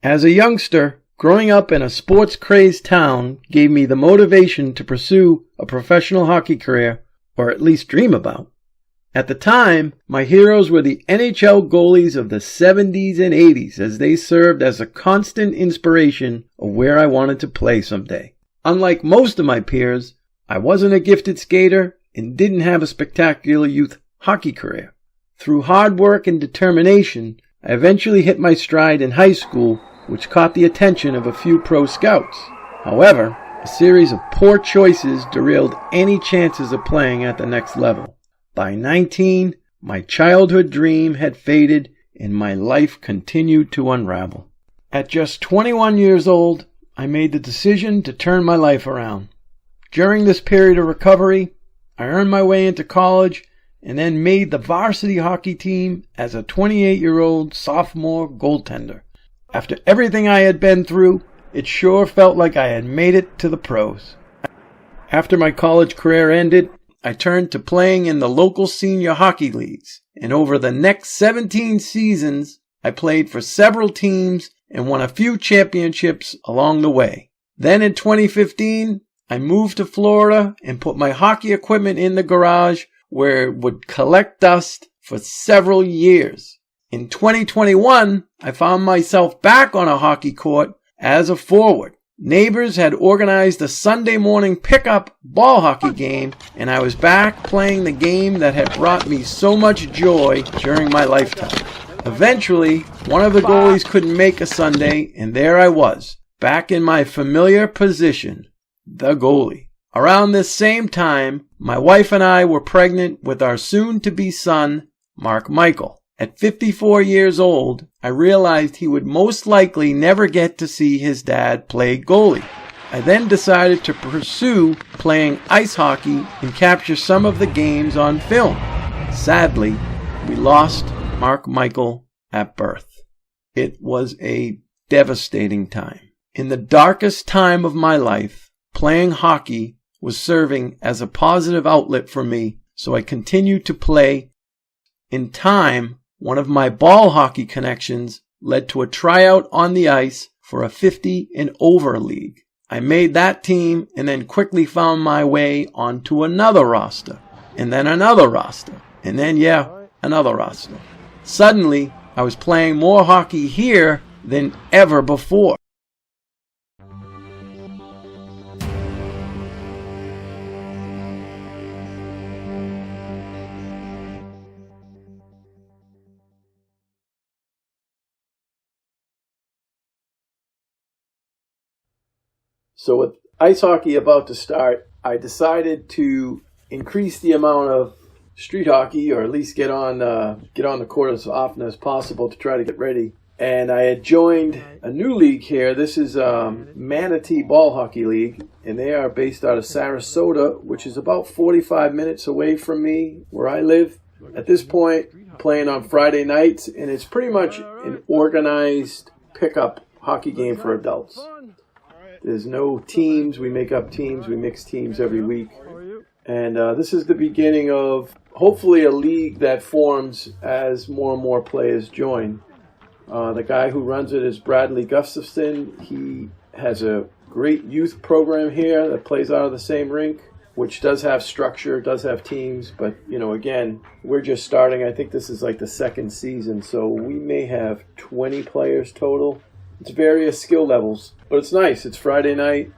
As a youngster, growing up in a sports-crazed town gave me the motivation to pursue a professional hockey career, or at least dream about. At the time, my heroes were the NHL goalies of the 70s and 80s, as they served as a constant inspiration of where I wanted to play someday. Unlike most of my peers, I wasn't a gifted skater and didn't have a spectacular youth hockey career. Through hard work and determination, I eventually hit my stride in high school, which caught the attention of a few pro scouts. However, a series of poor choices derailed any chances of playing at the next level. By 19, my childhood dream had faded and my life continued to unravel. At just 21 years old, I made the decision to turn my life around. During this period of recovery, I earned my way into college and then made the varsity hockey team as a 28-year-old sophomore goaltender. After everything I had been through, it sure felt like I had made it to the pros. After my college career ended, I turned to playing in the local senior hockey leagues, and over the next 17 seasons, I played for several teams and won a few championships along the way. Then in 2015, I moved to Florida and put my hockey equipment in the garage where it would collect dust for several years. In 2021, I found myself back on a hockey court as a forward. Neighbors had organized a Sunday morning pickup ball hockey game, and I was back playing the game that had brought me so much joy during my lifetime. Eventually, one of the goalies couldn't make a Sunday, and there I was, back in my familiar position, the goalie. Around this same time, my wife and I were pregnant with our soon-to-be son, Mark Michael. At 54 years old, I realized he would most likely never get to see his dad play goalie. I then decided to pursue playing ice hockey and capture some of the games on film. Sadly, we lost Mark Michael at birth. It was a devastating time. In the darkest time of my life, playing hockey was serving as a positive outlet for me, so I continued to play. In time, one of my ball hockey connections led to a tryout on the ice for a 50 and over league. I made that team and then quickly found my way onto another roster, and then another roster, and then, another roster. Suddenly, I was playing more hockey here than ever before. So with ice hockey about to start, I decided to increase the amount of street hockey, or at least get on the court as often as possible to try to get ready. And I had joined a new league here. This is Manatee Ball Hockey League, and they are based out of Sarasota, which is about 45 minutes away from me, where I live. At this point, playing on Friday nights, and it's pretty much an organized pickup hockey game for adults. There's no teams. We make up teams. We mix teams every week. And this is the beginning of hopefully a league that forms as more and more players join. The guy who runs it is Bradley Gustafson. He has a great youth program here that plays out of the same rink, which does have structure, does have teams. But, again, we're just starting. I think this is like the second season. So we may have 20 players total. It's various skill levels, but it's nice. It's Friday night,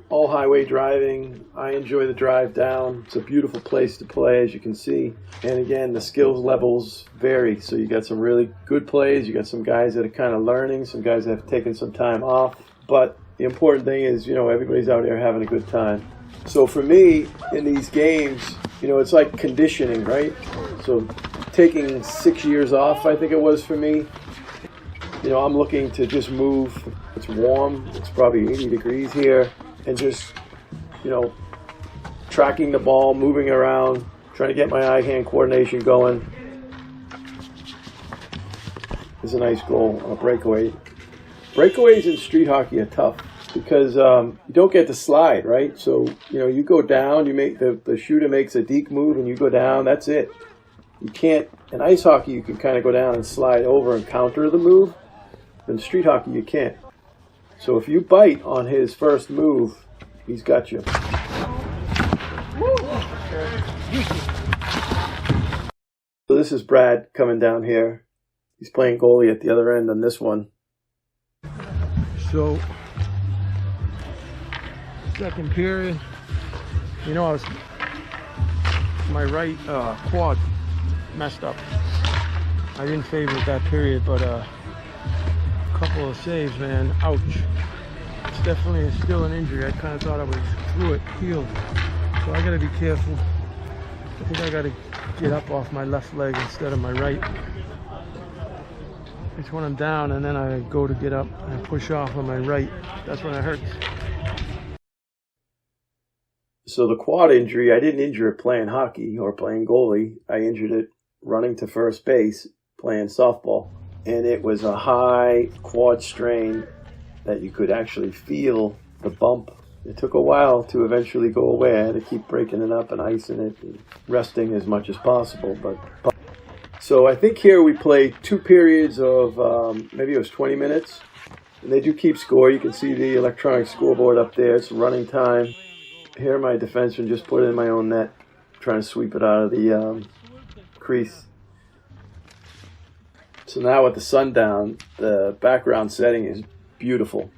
all highway driving. I enjoy the drive down. It's a beautiful place to play, as you can see. And again, the skills levels vary. So you got some really good plays. You got some guys that are kind of learning, some guys that have taken some time off. But the important thing is, everybody's out there having a good time. So for me, in these games, it's like conditioning, right? So taking 6 years off, I think it was for me. I'm looking to just move. It's warm. It's probably 80 degrees here. And just, tracking the ball, moving around, trying to get my eye-hand coordination going. It's a nice goal on a breakaway. Breakaways in street hockey are tough because you don't get to slide, right? So, you go down, you make the shooter makes a deke move and you go down, that's it. You can't, in ice hockey, you can kind of go down and slide over and counter the move. In street hockey, you can't. So if you bite on his first move, he's got you. So this is Brad coming down here. He's playing goalie at the other end on this one. So, second period, you know, my right quad messed up. I didn't favor it that period, but a couple of saves, man, ouch. It's definitely still an injury. I kind of thought I was through it, healed. So I gotta be careful. I think I gotta get up off my left leg instead of my right. It's when I'm down and then I go to get up and push off on my right. That's when it hurts. So the quad injury, I didn't injure it playing hockey or playing goalie. I injured it running to first base, playing softball. And it was a high quad strain that you could actually feel the bump. It took a while to eventually go away. I had to keep breaking it up and icing it and resting as much as possible. So I think here we played 2 periods of maybe it was 20 minutes. And they do keep score. You can see the electronic scoreboard up there. It's running time. Here my defenseman just put it in my own net, trying to sweep it out of the crease. So now with the sun down, the background setting is beautiful.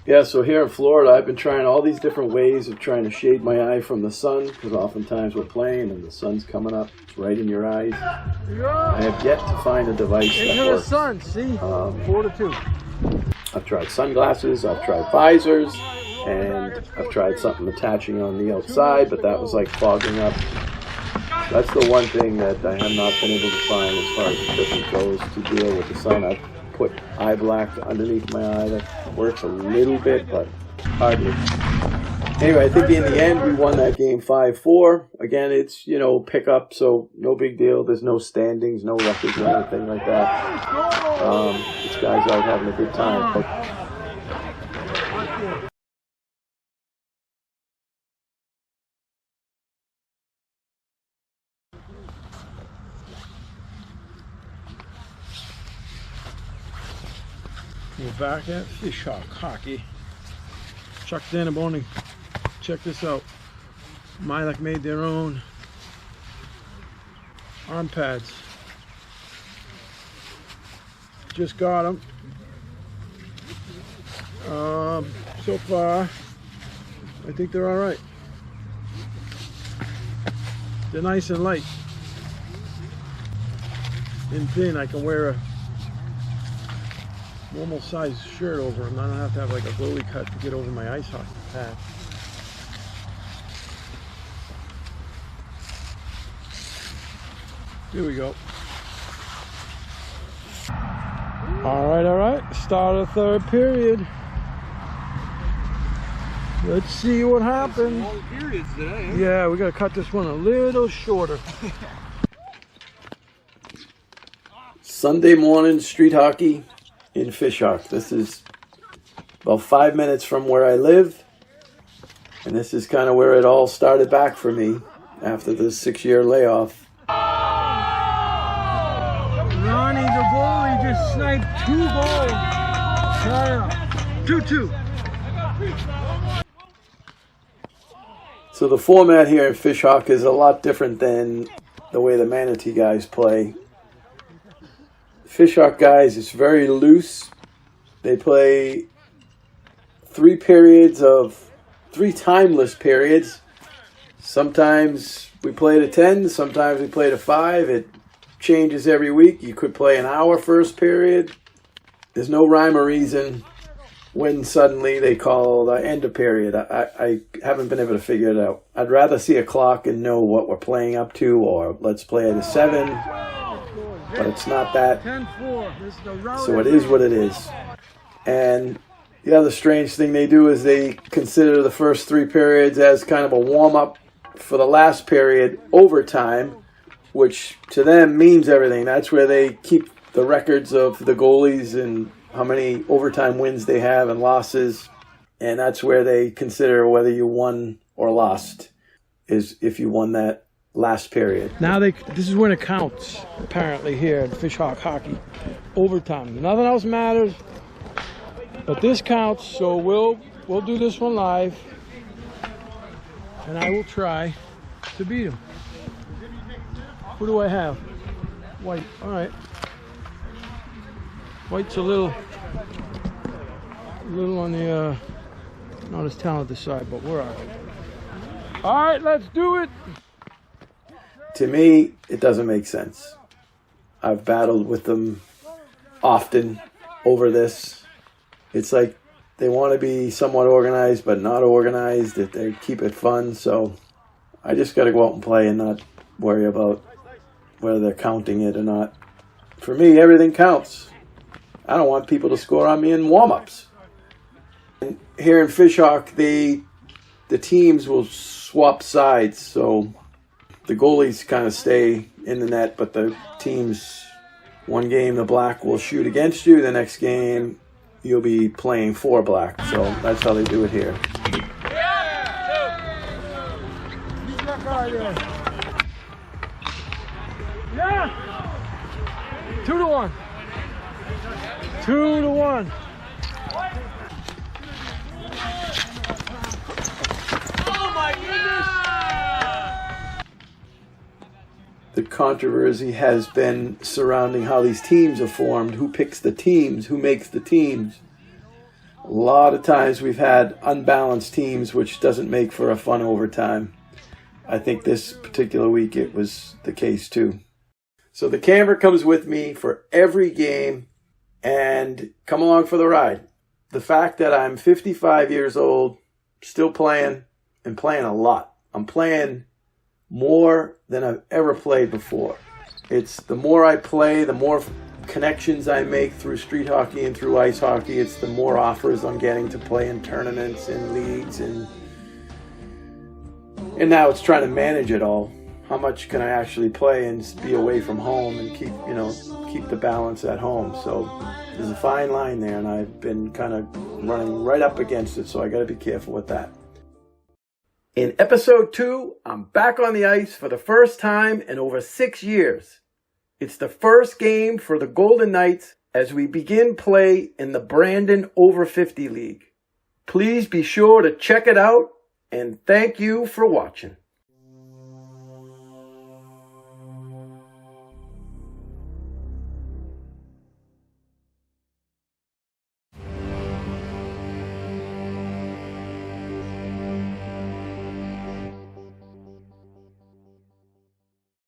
Yeah, so here in Florida, I've been trying all these different ways of trying to shade my eye from the sun, because oftentimes we're playing and the sun's coming up, it's right in your eyes. I have yet to find a device that works. The sun, see? 4-2. I've tried sunglasses, I've tried visors, and I've tried something attaching on the outside, but that was like fogging up. That's the one thing that I have not been able to find as far as equipment goes to deal with the sun. I've put eye black underneath my eye. That works a little bit, but hardly. Anyway, I think in the end we won that game 5-4. Again, it's, you know, pickup, so no big deal. There's no standings, no records or anything like that. This guy's out having a good time. But we're back at FishHawk Hockey. Chuck Danaboni, check this out. Milek made their own arm pads. Just got them. So far, I think they're all right. They're nice and light and thin. I can wear a normal size shirt over them. I don't have to have like a goalie cut to get over my ice hockey pad. Here we go. All right. Start of third period. Let's see what happens. Long periods today, huh? Yeah, we gotta cut this one a little shorter. Sunday morning street hockey in FishHawk. This is about 5 minutes from where I live, and this is kind of where it all started back for me after the 6-year layoff. Ronnie, the goalie, just sniped 2 goals. 2-2. So the format here in FishHawk is a lot different than the way the Manatee guys play. FishHawk guys is very loose. They play 3 timeless periods. Sometimes we play to 10, sometimes we play to 5. It changes every week. You could play an hour first period. There's no rhyme or reason when suddenly they call the end of period. I haven't been able to figure it out. I'd rather see a clock and know what we're playing up to, or let's play at a 7. But it's not that. So it is what it is. And the other strange thing they do is they consider the first 3 periods as kind of a warm-up for the last period, overtime, which to them means everything. That's where they keep the records of the goalies and how many overtime wins they have and losses. And that's where they consider whether you won or lost, is if you won that last period. Now this is when it counts, apparently, here at FishHawk Hockey. Overtime. Nothing else matters, but this counts, so we'll do this one live, and I will try to beat him. Who do I have? White. All right. White's a little on the not as talented side, but we're all right. All right, let's do it. To me, it doesn't make sense. I've battled with them often over this. It's like they want to be somewhat organized, but not organized. If they keep it fun, so I just got to go out and play and not worry about whether they're counting it or not. For me, everything counts. I don't want people to score on me in warm-ups. And here in FishHawk, the teams will swap sides, so the goalies kind of stay in the net, but the teams, one game the black will shoot against you, the next game you'll be playing for black. So that's how they do it here. Yeah! 2-1. 2-1. Oh my goodness! The controversy has been surrounding how these teams are formed, who picks the teams, who makes the teams. A lot of times we've had unbalanced teams, which doesn't make for a fun overtime. I think this particular week it was the case too. So the camera comes with me for every game and come along for the ride. The fact that I'm 55 years old, still playing, and playing a lot. I'm playing more than I've ever played before. It's the more I play, the more connections I make through street hockey and through ice hockey. It's the more offers I'm getting to play in tournaments and leagues, and now it's trying to manage it all. How much can I actually play and be away from home and keep the balance at home? So there's a fine line there, and I've been kind of running right up against it, so I got to be careful with that. In episode 2, I'm back on the ice for the first time in over 6 years. It's the first game for the Golden Knights as we begin play in the Brandon Over 50 League. Please be sure to check it out, and thank you for watching.